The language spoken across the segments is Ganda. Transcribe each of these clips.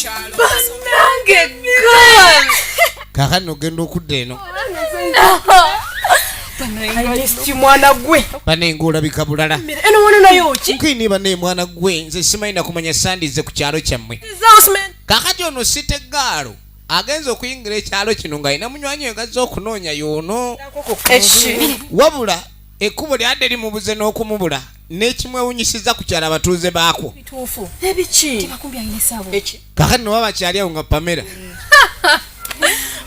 Banange girl. Kakano gendo kudeno. Banange mwana gwe. Banengo olabika bulala. Eno wana nayo ki? Kwini bane mwana gwe nze simanyi kumanya sandize ku kyalo kyammwe. Kakati ono sitegaalo agenza okuyingira ekyalo kino nga ina munywanyi engazza okunoonya y'ono. Wabula ekkubo lyadde limubuze n'okumubula n'ekimwewunyisiza ku kyalo abatuuze baako. Bituufu. Ebiki? Makumbi ayina sabo. Kakati no baba kyali awo nga Pamela.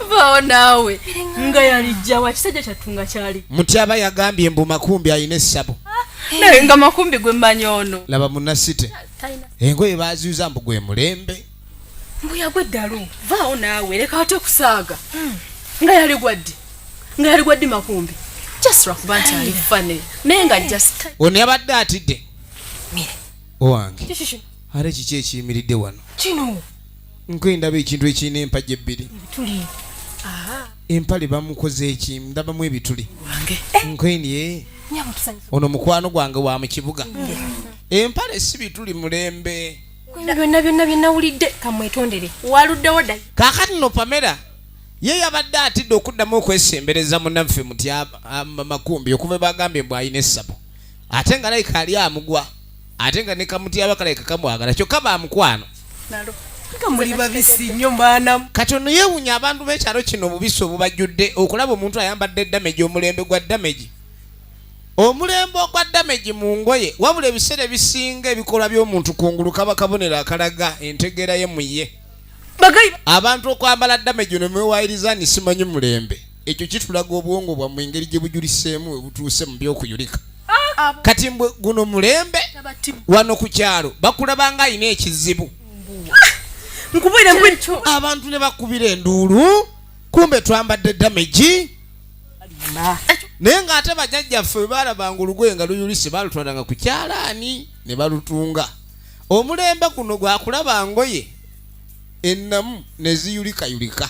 Vao nawe. Nga yalijja wa kisajja kyatunga kyali. Mutyaba yagambye mbu Makumbi ayina essabo. Naye nga Makumbi gwe mmanyi ono. Laba munnasite. Engoye baaziyuza mbu gwe mulembe. Mbuya gwe ddalu. Vao nawe leka ate kusaaga. Nga yali gwaddi. Nga yali gwaddi Makumbi. Just lwakuba nti ali funny. Naye nga just. Ono yabadde atidde. Mire. Owange. Kishishu. Ate kiki ekiyimiridde wano? Kino. Nkwe ndaba ekintu ekirina empagi ebbiri. Ebituli. Empale bamukoze eki ndabamu ebituli. Wange. Nkwe niye. Nyabo tusanyusa. Ono mukwano gwange wa mu kibuga. Empale si bituli mulembe. Byonna wulidde kamwetondere. Waluddewo dda. Kaakati no Pamela ye yabadde atidde okuddamu okwesembereza munnaffe Mutyaba Makumbi okuva bagambye mbu ayina essabo. Ate nga naye kali amugwa. Ate nga ne Kamutyaba kaleka kamwagala kyokka bamukwano. Nalo. Kamuli babisi nnyo mwana. Kati ono yeewunya abantu b'ekyalo kino obubisi obubajjudde okulaba omuntu ayambadde damage omulembe gwa damage. Omulembe ogwa damage mu ngoye wabula ebiseera ebisinga ebikolwa by'omuntu kungulu kaba kabonero akalaga entegeera ye mu ye. Abantu okwambala damage ne mwewayiriza ni simanyi mulembe. Ekyo kitulaga obwongo bwa mu ngeri gye bujuliseemu butuuse mu by'okuyulika. Kati guno mulembe wano ku kyalo bakulabanga ayina ekizibu. Nkubira mbwetyo. Abantu ne bakubira enduulu kumbe twambadde damage. Naye ng'ate bajjajjaffe baalabanga olugoye nga luyulise baalutwalanga ku kyalaani ne balutunga. Omulembe guno gwakulaba ngoye ennamu ne ziyulikayulika.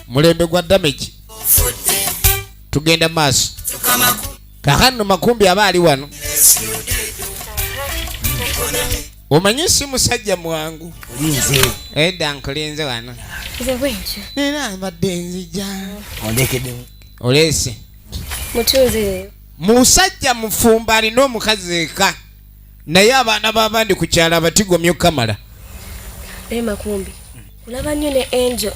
Mulembe gwa damage. Tugenda maaso. Kakano Makumbi aba ali wano. Omanyi si musajja mwangu. Edda nkulinze wano. Nina mbadde nzija. Ondekeddemu. Olese. Mutuuze. Musajja mufumba alina omukazi eka. Naye abaana b'abandi ku kyalo abatigomyo kamala. Makumbi. Olaba nnyo ne Angel.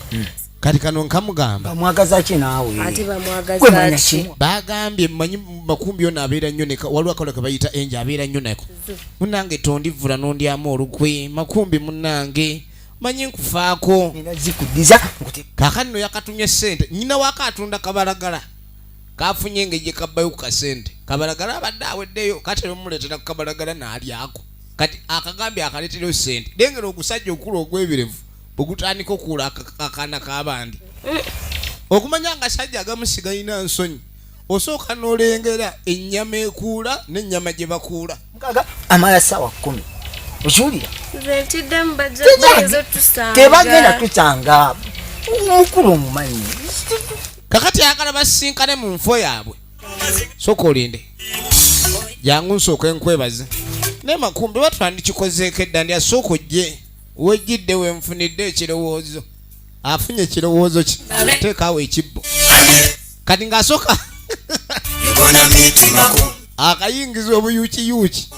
Kati kano nkamugamba. Bamwagaza ki naawe? Ate bamwagaza ki? Bagambye mmanyi Makumbi ono abeera nnyo neka waliwo akalo ke bayita Angel abeera nnyo neko. Munnange tondivula n'ondyamu olukwe. Makumbi munnange. Manyi nkufaako. Nina zikuddiza. Kaakano yakatumye ssente. Nnyina waako atunda kabalagala. Kafunye engeri kabbayo ku kasente. Kabalagala abadde aweddeyo kati n'omuleetera ku kabalagala n'alyako. Kati akagambye akaleeterayo ssente. Lengera ogusajja okula ogw'ebirevu bwegutandika okuula akaana k'abandi. Okumanya nga sajja agamusiga ina nsonyi. Osooka n'olengera ennyama ekuula n'ennyama gye bakuula. Mukaga amala ssaawa 10. Okiwulira? Zetiddemu bajja tusanga. Tebagenda tusanga. Mukulu omumanyi. Kakati ayagala basinkane mu nfo yaabwe. Sooka olinde. Jangu nsooka enkwebaze. Ne Makumbi batwandikikozeeko edda ndi asooka ojje. Wejjidde wenfunidde ekirowoozo. Afunye ekirowoozo ki. Teekaawo ekibbo. Kati ng'asooka. Akayingiza obuyuukiyuuki.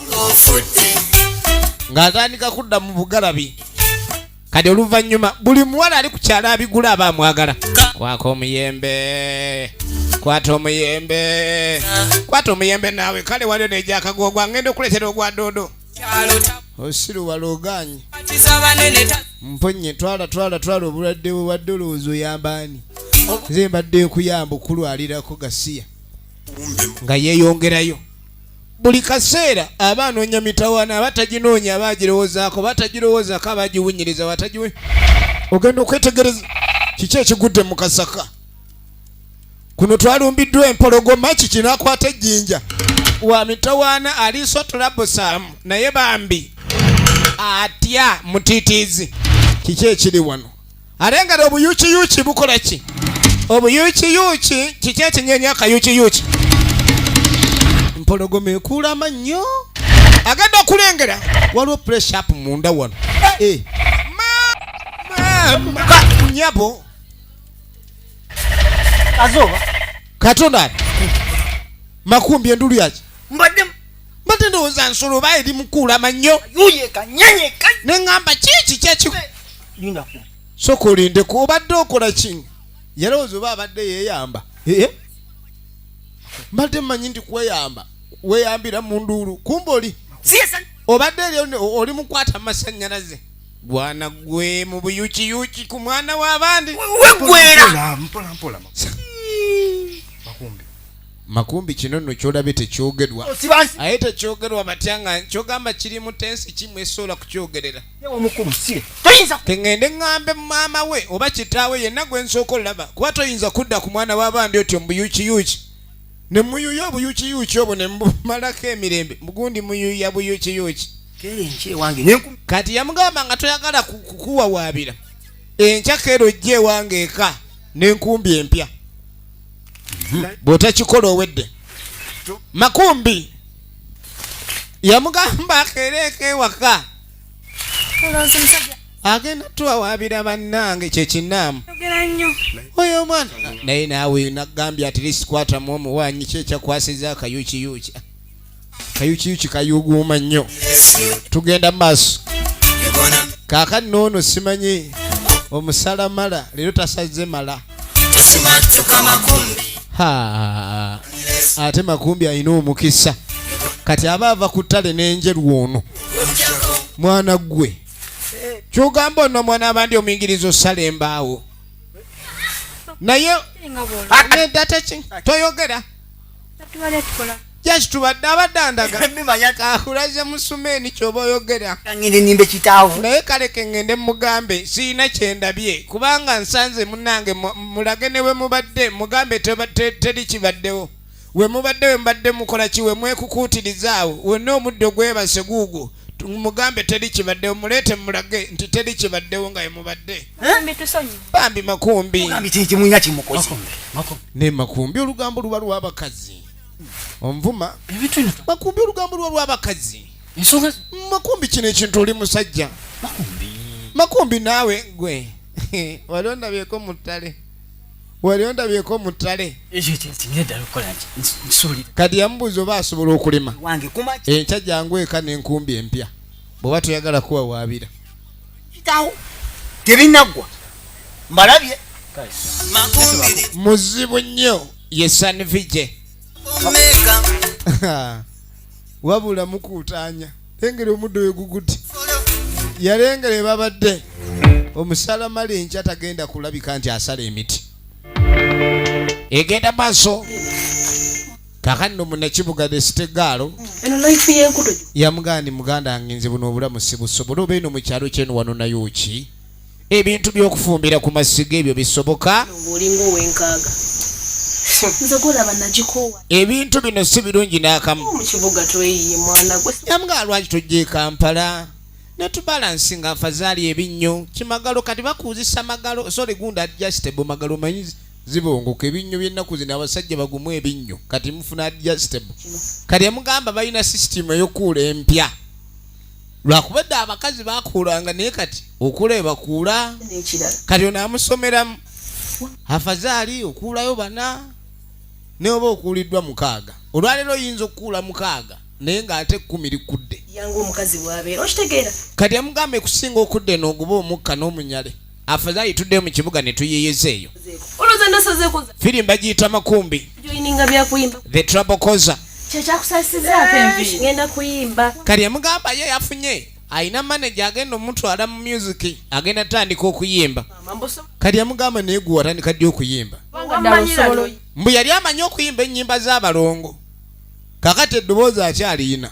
Ng'atandika kudda mu bugalabi. Kati oluvannyuma buli muwala ali ku kyalo abigula aba amwagala. Kwaka omuyembe. Kwata omuyembe. Kwata omuyembe naawe kale waliwo n'egyakagogwa ngenda okuleetera ogwa doodo. Osiru waloganye. Mponye twala obulwadde bw'obadde olowooza oyamba ani. Nze mbadde nkuyamba okulwalirako Gasiya. Nga yeeyongerayo. Buli kaseera abaanoonya mitawaana abataginoonya abaagirowoozaako batagirowoozaako abaagiwunyiriza batagiwe. Ogenda okwetegereza kiki ekigudde mu kasaka. Kuno twalumbiddwa empologoma kiki n'akwata ejjinja. Wa mitawaana aliisotola busaamu naye bambi atya mutiitiizi. Kiki ekiri wano? Ate nga obuyuukiyuuki bukola ki? Obuyuukiyuuki kiki ekinyenya akayuukiyuuki? Empologoma ekuula amannyo. Agenda okulengera waliwo pressure up munda wano. Nyabo. Kazoba. Katonda. Makumbi endulu yaki. Mbadde ndowooza nsolo baali mukula mannyo. yuyeka nyanyeka. Ne ngamba kiki kyeki. Linda ku. Soka olindeko obadde okola ki? Yalowooza oba abadde yeeyamba. Mbadde mmanyi nti kweyamba. Weeyambira mu nduulu. Kumbe oli. Obadde oli mukwata masannyalaze. Bwana gwe mu buyukiyuki ku mwana w'abandi. Wegwera. Mpola. Makumbi kino nno kyolabye tekyogerwa. Sibansi. Aye tekyogerwa batyanga kyogamba kiri mu tensi kimu esobola kukyogerera. Yewe mukulu si. Toyinza Kengende ngambe maama we oba kitaawe yenna gwe nsooka olaba. Kuba toyinza kudda ku mwana w'abandi otyo mu buyukiyuki. Ne muyuya obuyukiyuki obwo ne mbumalako emirembe. Mugundi muyuya buyukiyuki. kere nche wange nenku. Kati yamugamba nga toyagala kukuwawaabira. Enkya kero jje wange eka n'enkumbi empya. Bw'otakikola owedde. Makumbi yamugamba akereeko ewaka. Agenda tuwawaabira bannange kyekinnaamu. Oyo omwana naye naawe nagambye ati lisikwatamu omuwaanyi kyekyakwasiza akayukiyuki. Kayukiyuki kayuguuma nnyo. Tugenda mu maaso. Kaakati noono simanyi omusalamala leero tasazze mala. Ate Makumbi alina omukisa. Kati aba ava ku ttale n'enjeru ono. Mwana gwe. Kyogamba ono mwana abandi omuyigiriza osala embaawo. Naye nedata ki toyogera. Just tubadde abadandaga. Kakulaze musumeeni ky'oba oyogera. Ngende nimbe kitaavu. Naye kale kengende mugambe siina kyendabye kubanga nsanze munnange mulage ne we mubadde mugambe teri kibaddewo. We mubadde we mbadde mukola ki we mwekukuutirizaawo wonna omuddo gwebase guugwo mugambe teri kibaddewo muleete mulage nti teri kibaddewo nga ye mubadde. Bambi Makumbi. Ngambi tiki munya kimukozi. Ne Makumbi olugambo luba lw'abakazi. Onvuma Makumbi olugambo luba lw'abakazi. Ensonga Makumbi kino ekintu oli musajja. Makumbi naawe gwe wali ondabyeko mu ttale. Kati yamubuuza oba asobola okulima. Wange kuma Enkya jangu eka n'enkumbi empya. Bw'oba toyagala kuwawaabira. kitaavu. Tebinaggwa. Mbalabye. Muzibu nnyo ye sanvije. Wabula mukuutaanya. Lengera omuddo we guguti. Yalengera babadde. Omusalamala enkya tagenda kulabika nti asala emiti. Egenda maaso. Kaakati no munnakibuga desitegaalo. Eno life y'enkuto. Yamugandi muganda angenze buno obulamu sibusobola obeeno mu kyalo kyeno wano nayo ki. Ebintu by'okufumbira ku masiga ebyo bisoboka. Olingo wenkaaga. Nze golaba nagikoowa. Ebintu bino si birungi n'akamu. Mu kibuga tweyiye mwana gwe. Yamugamba lwaki tojje Kampala. Ne tubalansi nga afazaali ebinnyo. Kimagalo kati bakuuzisa magalo. Sorry gunda adjustable magalo manyizi. Zibongoka ebinnyo by'ennaku zino abasajja bagumu ebinnyo. Kati mufuna adjustable. Kati yamugamba balina system ey'okuula empya. Lwakubadde abakazi bakuulanga naye kati okula bakuula. Kati ono amusomeramu. Afazaali okuulayo bana. Ne oba okuuliddwa 6. Olwaleero oyinza okuula 6 naye ng'ate 10 likudde. Yangu omukazi bw'abeera okitegeera. Kati yamugambe kusinga okudde n'oguba omukka n'omunyale. Afazaali tudde mu kibuga ne tuyeeyezeeyo. Olowooza nasazeeko. Firimba giyita Makumbi. Joyininga byakuyimba. The Trouble Causer. Kyekyakusasizaako envi. Ngenda kuyimba. Kati yamugamba ye yafunye. Ayina manager agenda omutwala mu music. Agenda tandika okuyimba. Kati yamugamba naye gwe watandika ddi okuyimba. Mbu yali amanyi okuyimba ennyimba z'abalongo. Kakati eddoboozi akyaliyina.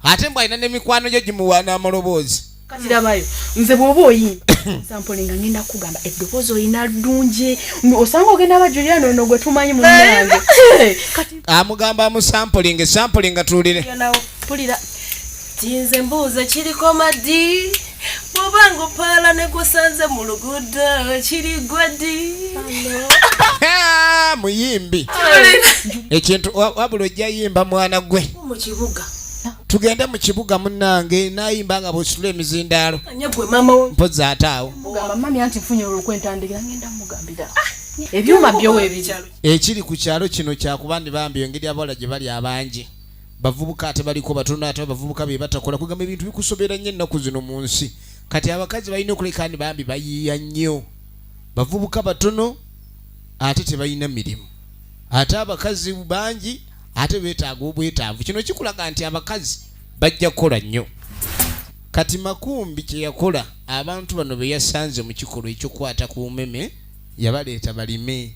Ate mbu alina n'emikwano gye gimuwaana amaloboozi. Katirabayo nze bw'oba oyimba sampole nga ngenda kugamba eddoboozi olina ddungi osanga ogenda abajulira nono gwe tumanyi mu nyange. Amugamba amusampulinga sampulinga tuwulire. Pulira tinze mbuuze kiriko maddi bw'obanga opaala ne gusanze mu luguudo kiri gweddi. Muyimbi ekintu wabula ojja yimba mwana gwe mu kibuga tugende mu kibuga munnange nayimba nga bw'ositula emizindaalo anyagwe mama wo mpozi ataawo mugamba mami anti mfunye olw'okwentandikira ngenda mugambira ebyuma byowe ebikyalo ekiri ku kyalo kino kyakuba ndi bambi engeri abawala gye bali abangi bavubuka ate baliko batono ate bavubuka be batakola kugamba ebintu bikusobera nnyo ennaku zino mu nsi kati abakazi balina okuleka ndi bambi bayiiya nnyo bavubuka batono ate tebalina mirimu ate abakazi bangi ate beetaaga obwetaavu kino kikulaga nti abakazi bajja kukola nnyo kati Makumbi kye yakola abantu bano be yasanze mu kikolwa ekyokwata ku mmeme yabaleeta balime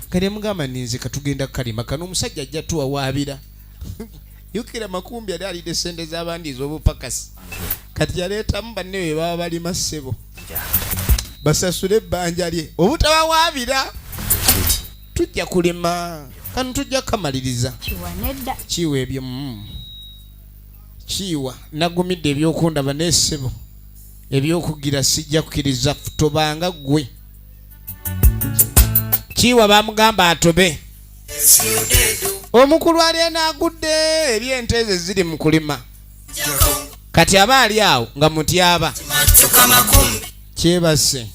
kale mugamba ninze katugenda kalima kano omusajja ajja tuwawaabira yukira Makumbi yali alidde sente z'abandi ez'obupakasi kati yaleetamu banne be baba balima ssebo basasule ebbanja lye obutabawaabira tujja kulima kano tujja kamaliriza kiwa ebyo kiwa nagumidde ebyokundaba n'essebo ebyokugira sijja kukiriza tobanga gwe kiwa bamugamba atobe omukulu ali enaagudde ebyente ezo ziri mu kulima kati aba ali awo nga mutyaba kyebase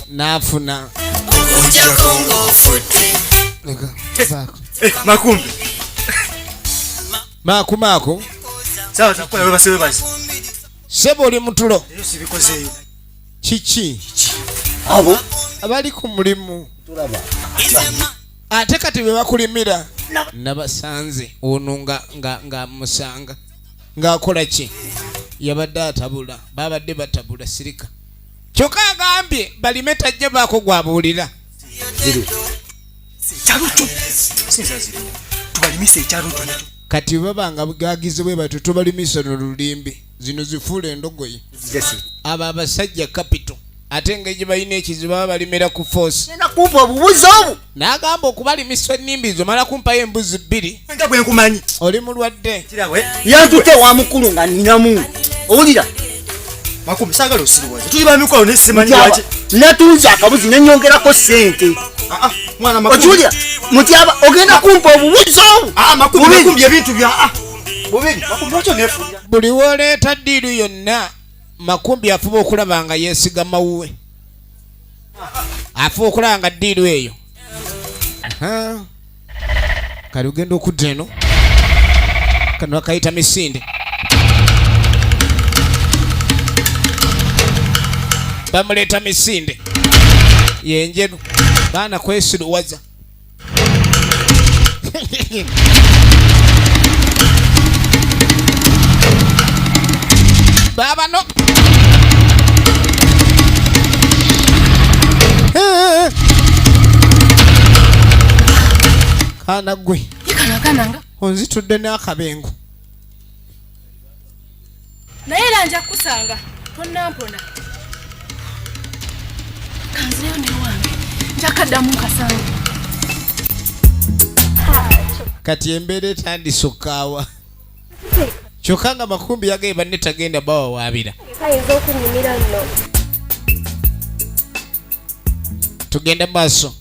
naafuna Makumbi Maku sawa takola webaze sebo oli mutulo sibikozeeyo kiki abo abali ku mulimu tulaba ate kati bwe bakulimira nabasanze ono nga musanga ng'akola ki yabadde atabula babadde batabula sirika kyokka agambye balime tajja baako gwabuulira tubalimise ekyalutu kati babanga bugagize bwe batyo tubalimisa n'olulimbi zino zifuula endogoyi abo abasajja kapito ate ng'egye balina ekizibu baba balimira ku force kumpa obubuzi obu n'agamba okubalimisa ennimbi zo mala kumpayo embuzi 2 nga bwe nkumanyi oli mulwadde yantute wa mukulu nga ninamu owulira Makumbi saagala osiriwaze tuli bamikolo nesimanyi lwaki natuuza akabuzi nenyongerako sente okiwulira mutyaba ogenda kumpa obubuzi obu Makumbi ebintu bya buli wooleeta ddiiru yonna Makumbi afuba okulaba nga yeesigama wuwe afuba okulaba nga ddiiru eyo kali ogenda okudda eno kano akayita misinde bamuleeta misinde yenjeru baana kwesiruwaza babano kana gwe kananga onzitudde n'akabengo naye era nja kusanga tonnampona kanzeyo ne wange njakaddamu nkasanga kati embeera etandise okaawa kyokka nga Makumbi yagaye banne tagenda bawawaabira kayinza okunyumira nno tugende maaso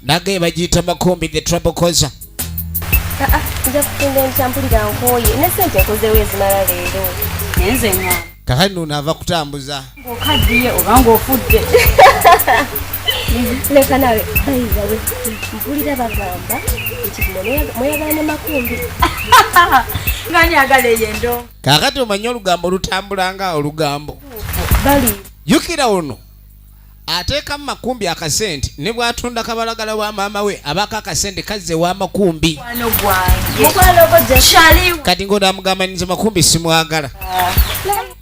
nagaye bagiyita Makumbi the trouble causer nja kutunda encampulira nkooye ne sente nkozeewo ezimala leero nenze nga kakati nuno ava kutambuza okaddiye oba ng'ofudde leka nawe bayizawe mpulira bagamba nti mweyagala ne Makumbi nga nyagala eyo endo kakati omanyi olugambo olutambula nga olugambo bali yukira ono ateekamu Makumbi akasente ne bw'atunda kabalagala wa maama we abaako akasente kazze wa Makumbi mukwano gwange mukwano gwo kyaliwo kati ng'onaamugamba nze Makumbi simwagala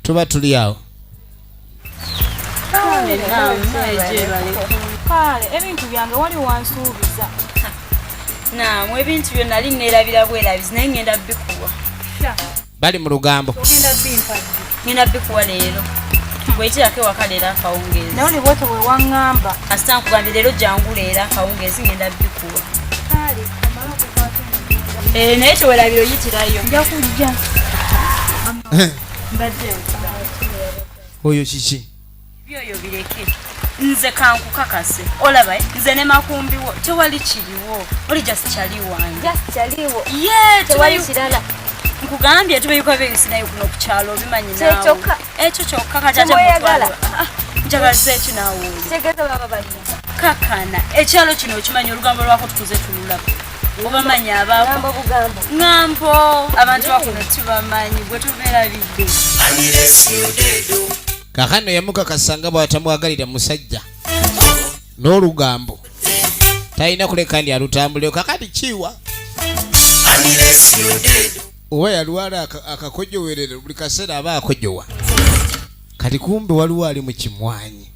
tuba tuli awo kale ebintu byange wali wansuubiza naamu ebintu byo nali neerabira bwerabizi naye ngenda bikuwa bali mu lugambo ngenda bikuwa leero bwekiako ewaka leero akawungeezi naye oli bwete bwe waŋŋamba kasita nkugambye leero jangu leero akawungeezi ngenda bikuwa naye kyewerabira oyitirayo nja kujja oyo kiki byoyo bireke nze kankukakase olaba nze ne Makumbi wo tewali kiriwo oli just chali wange Just chaliwo. ye Tewali kirala. nkugambye tubayuka beyisinayo kuno ku kyalo obimanyi Kye naawe kyokka. ekyo kyokka kati ate Temweyagala? mutwalo. Njagaliza ekyo naawe oli Tegeza baba balina. kakana ekyalo kino okimanyi olugambo lwako tukuze tululaba obamanyi abaako Gambo bugambo. ŋŋambo abantu bakuno tubamanyi bwe tubeerabidde kakano yamukakasanga bwatamwagalira musajja n'olugambo talina kuleka ndi alutambuleo kakati kiwa oba yalwala akakojowerero buli kaseera aba akojowa kati kumbe waliwo ali mu kimwanyi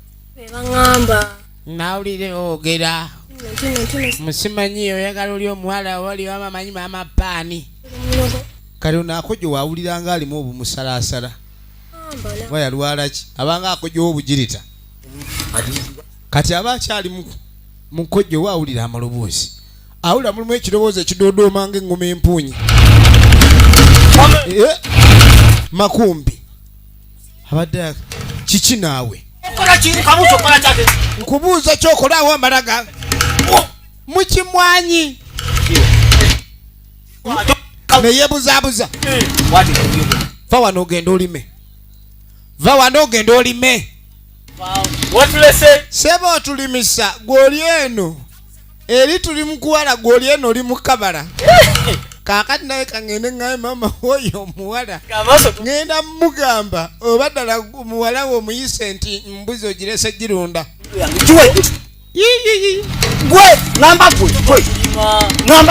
Bangamba. nawulire ogera musimanyi oyagala oli omuwala wali wamamanyi mamapaani kati ono akojowa awulira nga alimu obumusalasala oba yalwala ki abanga akojowa obugirita kati aba akyali mukojowa awulira amaloboozi awulira mulimu ekirowoozo ekidodooma ng'engoma empuunyi Makumbi abadde kiki naawe nkubuuza kyokolaawo amalaga mukimwanyi neyebuzaabuza va wano ogenda olime va wano ogenda olime seba otulimisa gwoli eno eri tuli mukuwala gwoli eno oli mukabala kakati naye kangende ngaye mama oyo omuwala ngenda mugamba oba ddala muwala we omuyise nti mbuzi ogirese girunda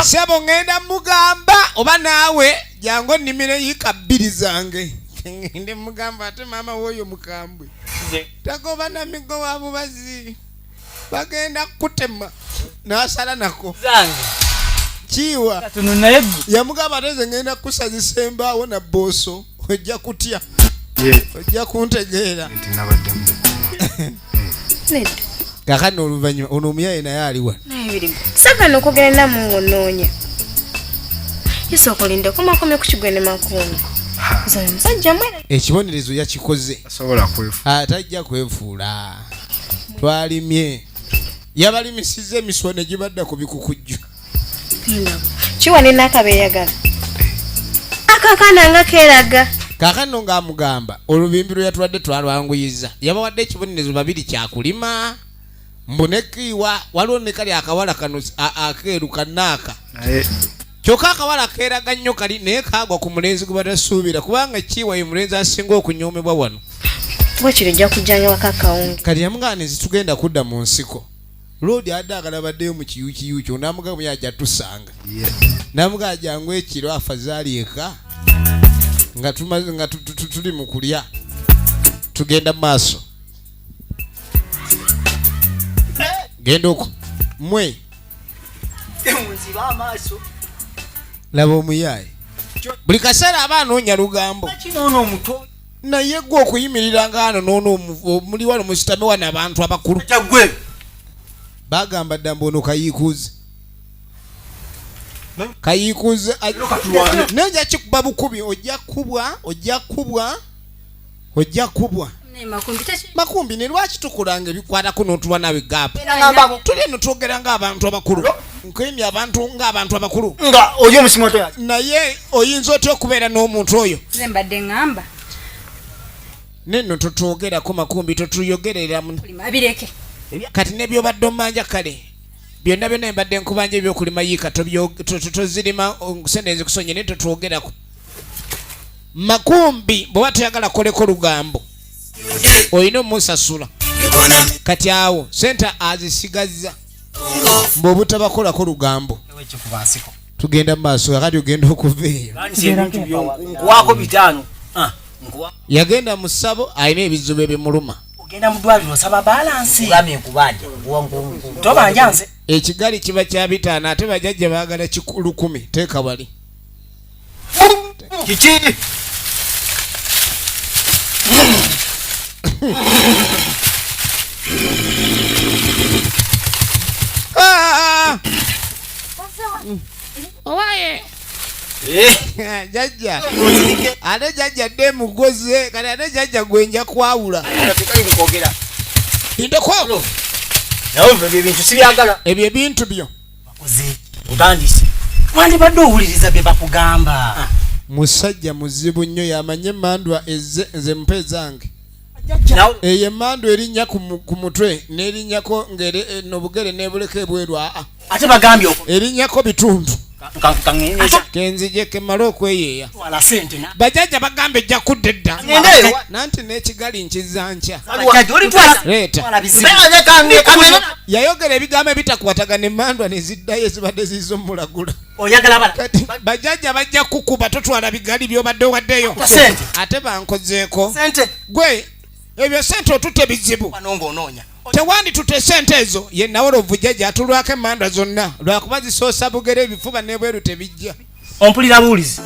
sebo ngenda mugamba oba naawe jangu onnimire yika bbiri zange ngende mugamba ate mama woyo mukambwe tagoba namigo wa bubazi bagenda kutema nasala nako kiwa yamugamba ateze ngenda kusazisa embaawo na booso ojja kutya ojja kuntegeera kakano oluvannyuma ono omuyaye naye aliwa Saka nokugenda mungonoonya. Yisokolinda kumakomye ku kigwene Makumbi. Zayo musajja mwera. ekibonerezo yakikoze atajja kwefuula twalimye yabalimisiza emiswa ne gibadda ku bikukujju Kiwa nina akabeyagala. Akakana nga keraga. kakano ng'amugamba olubimbi lwe yatulwadde twalwanguyiza yabawadde ekibonerezo babiri kyakulima mbunekiwa waliwo ne kali akawala kano akeeru kannaaka kyokka akawala keeraga nnyo kali naye kaagwa ku mulenzi gwe batasuubira kubanga kiwa ye mulenzi asinga okunyoomebwa wano Bwekiro ojja kujjanya waka kawunga. kati yamugamba nti tugenda kudda mu nsiko loodi adde agalabaddeyo mu kiyukiyuki onamugamba muye ajja tusanga namugamba jangu ekiro afazaali eka nga tumaze nga tuli mu kulya tugenda mu maaso genda okwo mmwe laba omuyaaye buli kaseera aba anoonya lugambo naye gwe okuyimirira ngaano noono muli wano musitame wano abantu abakulu bagamba ddamba ono kayiikuuze nenja kikuba bukubi ojja kubwa Makumbi ne lwaki tukulanga ebikwatako n'otuba nawe gaapu tuli eno twogera ng'abantu abakulu nkemye abantu ng'abantu abakulu nga oyo omusimu toya naye oyinza otya okubeera n'omuntu oyo nze mbadde ŋŋamba neno totwogerako Makumbi totuyogerera abireke kati nebyobadde omanja kale byonna byonna mbadde nkubanja ebyokulima yiika tozirima sendenzi kusonye naye totwogerako Makumbi bw'oba toyagala koleko lugambo oyina omusasula kati awo sente azisigazza bw'obutabakolako lugambo tugenda mu maaso kakati ogenda okuva eyo nkuwaako bitaano yagenda mu ssabo alina ebizibu ebimuluma ogenda mu ddwaliro osaba balansi ugambye nkubanja tobanja nze ekigali kiba kya bitaano ate bajjajja baagala 100 teeka wali kiki owaye Jajja ate jajja dde mugoze kati ate jajja gwenja kwawula indeko ebyo ebintu byo utandise wandibadde owuliriza bye bakugamba musajja muzibu nnyo yamanye emandwa nze mpe zange eyo emandwa erinnya ku mutwe n'erinnyako nobugere n'ebuleka ebweru ate bagambye erinnyako bitundu kenzije kemala okweyeeya bajajja bagamba ejja kudda edda nanti n'ekigali nkiza nkya leeta yayogera ebigambo ebitakwatagana emandwa ne ziddayo ezibadde zizo mulagula kati bajajja bajja kukuba totwala bigali by'obadde waddeyo ate bankozeeko gwe ebyo sente otutte bizibu tewandi tutte sente ezo ye nawolovu jajja atulwako emandwa zonna lwakuba zisoosa bugere ebifuba n'ebweru tebijja ompulira buulizi